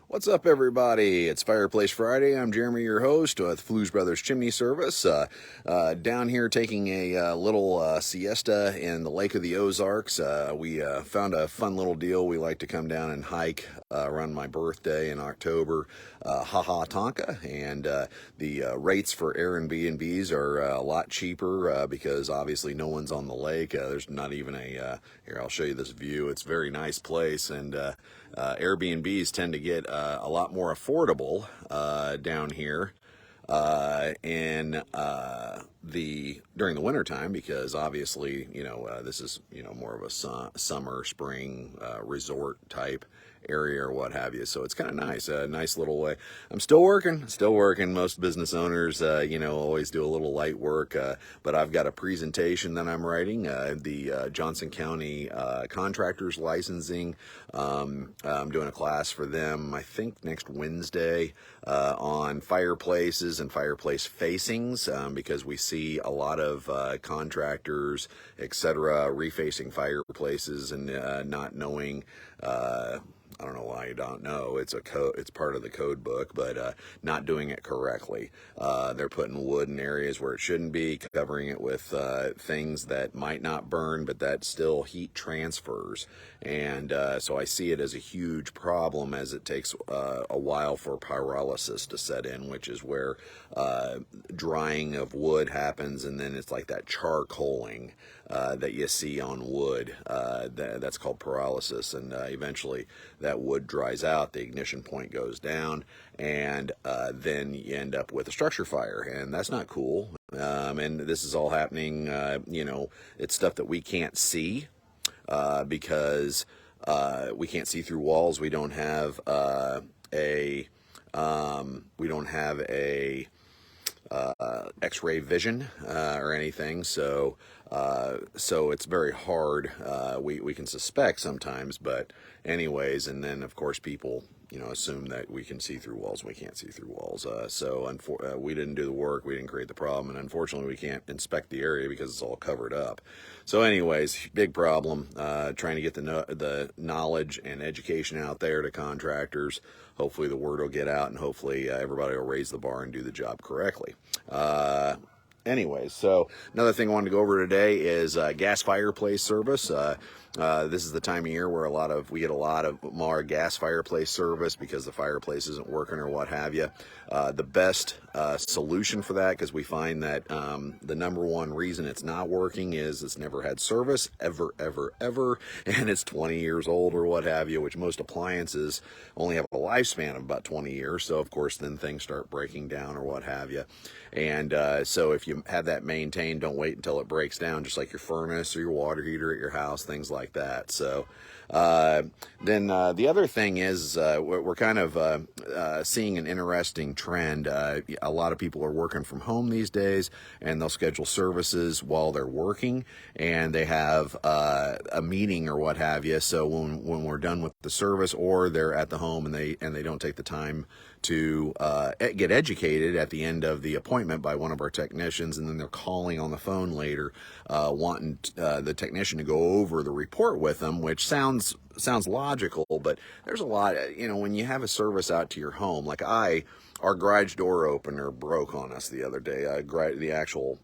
What's up, everybody? It's Fireplace Friday. I'm Jeremy, your host with Fluesbrother's Chimney Service. Down here taking a little siesta in the Lake of the Ozarks. We found a fun little deal. We like to come down and hike around my birthday in October, Tonka, and the rates for Airbnbs are a lot cheaper because obviously no one's on the lake. There's not even here, I'll show you this view. It's a very nice place, and Airbnbs tend to get a lot more affordable down here in the during the wintertime, because obviously this is more of a summer spring resort type area or what have you, so it's kind of nice, a nice little way. I'm still working. Most business owners always do a little light work, but I've got a presentation that I'm writing, the Johnson County contractors licensing. I'm doing a class for them, I think next Wednesday, on fireplaces and fireplace facings, because we see a lot of contractors, etc., refacing fireplaces and not knowing. I don't know why you don't know. It's part of the code book, but not doing it correctly. They're putting wood in areas where it shouldn't be, covering it with things that might not burn, but that still heat transfers. And so I see it as a huge problem, as it takes a while for pyrolysis to set in, which is where drying of wood happens, and then it's like that charcoaling that you see on wood. That's called pyrolysis, and eventually that wood dries out, the ignition point goes down, and then you end up with a structure fire, and that's not cool. And this is all happening, it's stuff that we can't see because we can't see through walls. We don't have X-ray vision or anything, so it's very hard. We can suspect sometimes, but anyways, and then of course people assume that we can see through walls. We can't see through walls, so we didn't do the work, we didn't create the problem, and unfortunately we can't inspect the area because it's all covered up. So anyways, big problem, trying to get the knowledge and education out there to contractors. Hopefully the word will get out, and hopefully everybody will raise the bar and do the job correctly. Anyways, so another thing I wanted to go over today is gas fireplace service. This is the time of year where we get a lot of more gas fireplace service because the fireplace isn't working or what have you. The best solution for that, because we find that the number one reason it's not working is it's never had service ever, and it's 20 years old or what have you, which most appliances only have a lifespan of about 20 years. So of course then things start breaking down or what have you. And so if you have that maintained, don't wait until it breaks down, just like your furnace or your water heater at your house, things like that. So then the other thing is we're kind of seeing an interesting trend. A lot of people are working from home these days, and they'll schedule services while they're working, and they have a meeting or what have you. So when we're done with the service, or they're at the home and they don't take the time to get educated at the end of the appointment by one of our technicians, and then they're calling on the phone later wanting the technician to go over the report with them, which sounds logical, but there's a lot, when you have a service out to your home, like our garage door opener broke on us the other day, the actual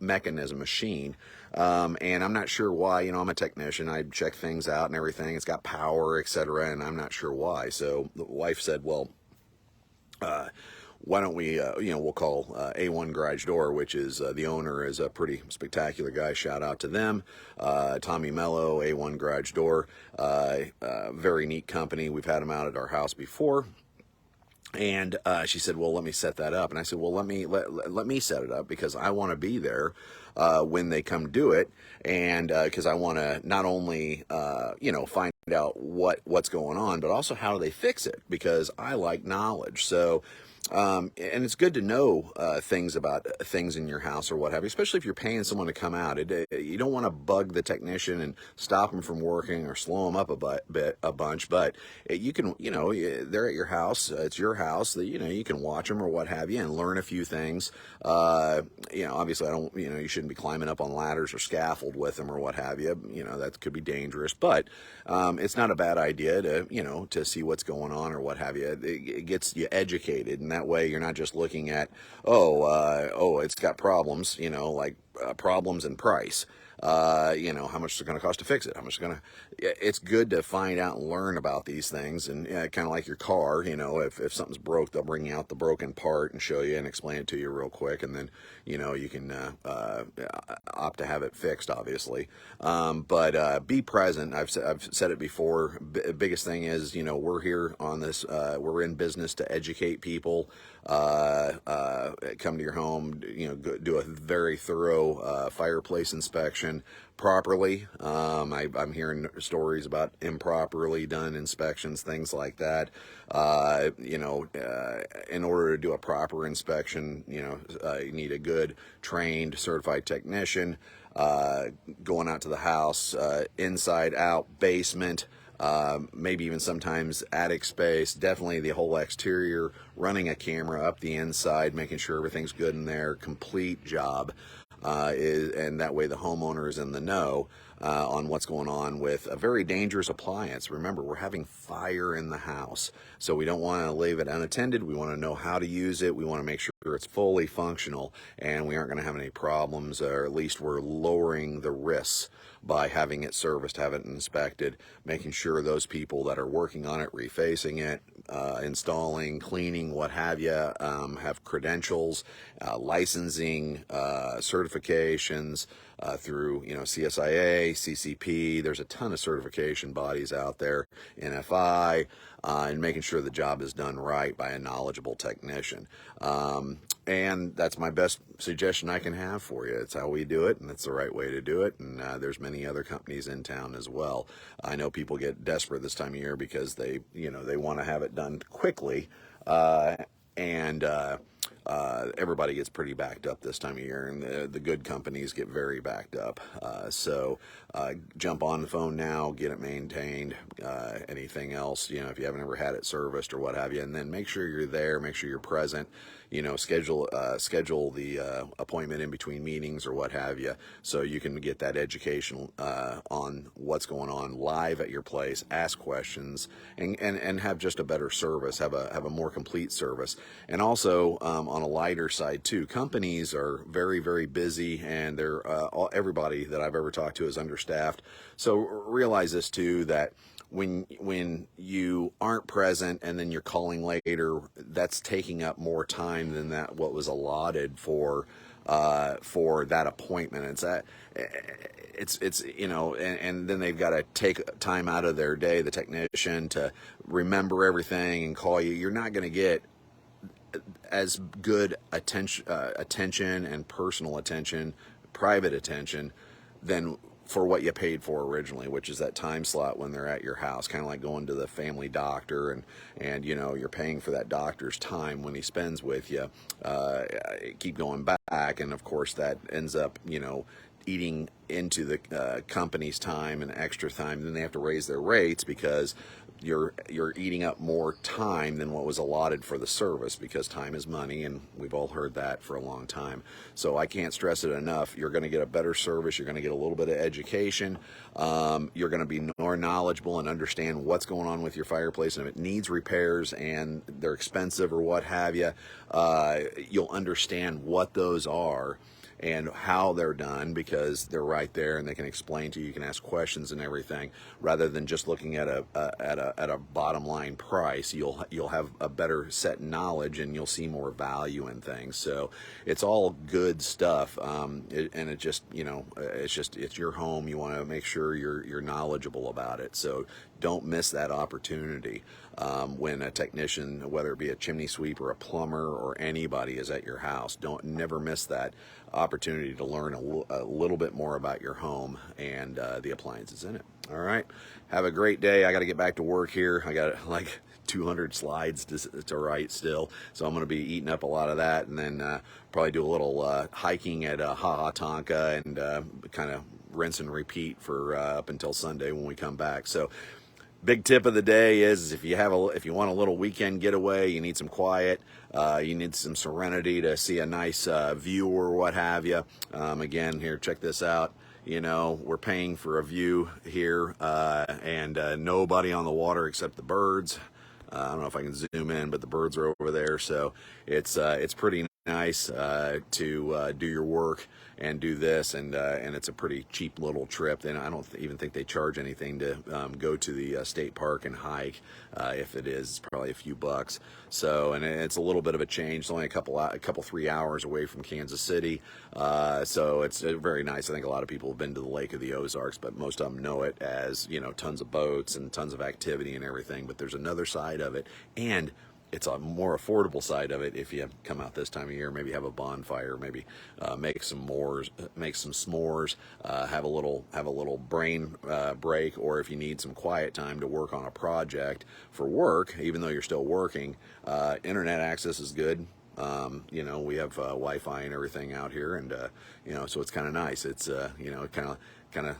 mechanism machine, and I'm not sure why. I'm a technician, I check things out and everything, it's got power, etc., and I'm not sure why. So the wife said, well, why don't we, we'll call A1 Garage Door, which is the owner is a pretty spectacular guy. Shout out to them. Tommy Mello, A1 Garage Door. Very neat company. We've had them out at our house before. And she said, well, let me set that up. And I said, well, let me set it up, because I want to be there when they come do it. And because I want to not only, find out what's going on, but also how do they fix it, because I like knowledge. So and it's good to know things about things in your house or what have you, especially if you're paying someone to come out. You don't want to bug the technician and stop them from working or slow them up a bunch, but you can, they're at your house, it's your house, that you can watch them or what have you and learn a few things. Obviously you shouldn't be climbing up on ladders or scaffold with them or what have you. That could be dangerous, but it's not a bad idea to, to see what's going on or what have you. It gets you educated, and that way you're not just looking at, oh, it's got problems, like problems and price. How much it's going to cost to fix it, how much it's going to, it's good to find out and learn about these things. And kind of like your car, if something's broke, they'll bring out the broken part and show you and explain it to you real quick. And then, you can opt to have it fixed, obviously. But be present. I've said it before. Biggest thing is, we're here on this, we're in business to educate people. Come to your home, do a very thorough fireplace inspection properly. I'm hearing stories about improperly done inspections, things like that. In order to do a proper inspection, you need a good trained certified technician going out to the house, inside out, basement, maybe even sometimes attic space, definitely the whole exterior, running a camera up the inside, making sure everything's good in there, complete job. And that way the homeowner is in the know on what's going on with a very dangerous appliance. Remember, we're having fire in the house, so we don't want to leave it unattended. We want to know how to use it. We want to make sure it's fully functional, and we aren't going to have any problems, or at least we're lowering the risks by having it serviced, having it inspected, making sure those people that are working on it, refacing it, installing, cleaning, what have you, have credentials, licensing, certifications through CSIA, CCP. There's a ton of certification bodies out there, NFI, and making sure the job is done right by a knowledgeable technician. And that's my best suggestion I can have for you. It's how we do it, and it's the right way to do it. And there's many other companies in town as well. I know people get desperate this time of year because they want to have it done quickly, and everybody gets pretty backed up this time of year, and the good companies get very backed up. So jump on the phone now, get it maintained. Anything else, if you haven't ever had it serviced or what have you, and then make sure you're there, make sure you're present. Schedule the appointment in between meetings or what have you, so you can get that education on what's going on live at your place. Ask questions and have just a better service. Have a more complete service. And also on a lighter side too, companies are very, very busy, and they're everybody that I've ever talked to is understaffed. So realize this too, that when you aren't present and then you're calling later, that's taking up more time than what was allotted for that appointment. It's and then they've got to take time out of their day, the technician, to remember everything and call you. You're not going to get as good attention and personal attention, private attention, than for what you paid for originally, which is that time slot when they're at your house. Kind of like going to the family doctor, and you're paying for that doctor's time when he spends with you. Keep going back, and of course that ends up eating into the company's time and extra time. Then they have to raise their rates because you're eating up more time than what was allotted for the service, because time is money, and we've all heard that for a long time. So I can't stress it enough. You're going to get a better service. You're going to get a little bit of education. You're going to be more knowledgeable and understand what's going on with your fireplace, and if it needs repairs and they're expensive or what have you, you'll understand what those are and how they're done, because they're right there and they can explain to you. You can ask questions and everything, rather than just looking at a bottom line price. You'll have a better set knowledge, and you'll see more value in things. So it's all good stuff. It's your home. You want to make sure you're knowledgeable about it. So don't miss that opportunity when a technician, whether it be a chimney sweeper, a plumber, or anybody is at your house. Never miss that opportunity to learn a little bit more about your home and the appliances in it. All right, have a great day. I got to get back to work here. I got like 200 slides to write still, so I'm going to be eating up a lot of that, and then probably do a little hiking at Ha Ha Tonka, and kind of rinse and repeat for up until Sunday when we come back. So big tip of the day is, if you want a little weekend getaway, you need some quiet, you need some serenity to see a nice view or what have you. Again, here, check this out. we're paying for a view here, and nobody on the water except the birds. I don't know if I can zoom in, but the birds are over there, so it's pretty nice to do your work and do this, and it's a pretty cheap little trip. And I don't even think they charge anything to go to the state park and hike. If it is, it's probably a few bucks. So, and it's a little bit of a change. It's only a couple 3 hours away from Kansas City, so it's very nice. I think a lot of people have been to the Lake of the Ozarks, but most of them know it as tons of boats and tons of activity and everything. But there's another side of it, and it's a more affordable side of it if you come out this time of year. Maybe have a bonfire, maybe make some s'mores, have a little brain break, or if you need some quiet time to work on a project for work, even though you're still working, internet access is good. We have Wi-Fi and everything out here, and so it's kind of nice. It's kind of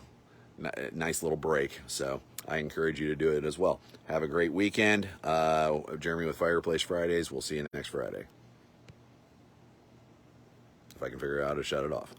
nice little break. So I encourage you to do it as well. Have a great weekend. Jeremy with Fireplace Fridays. We'll see you next Friday. If I can figure out how to shut it off.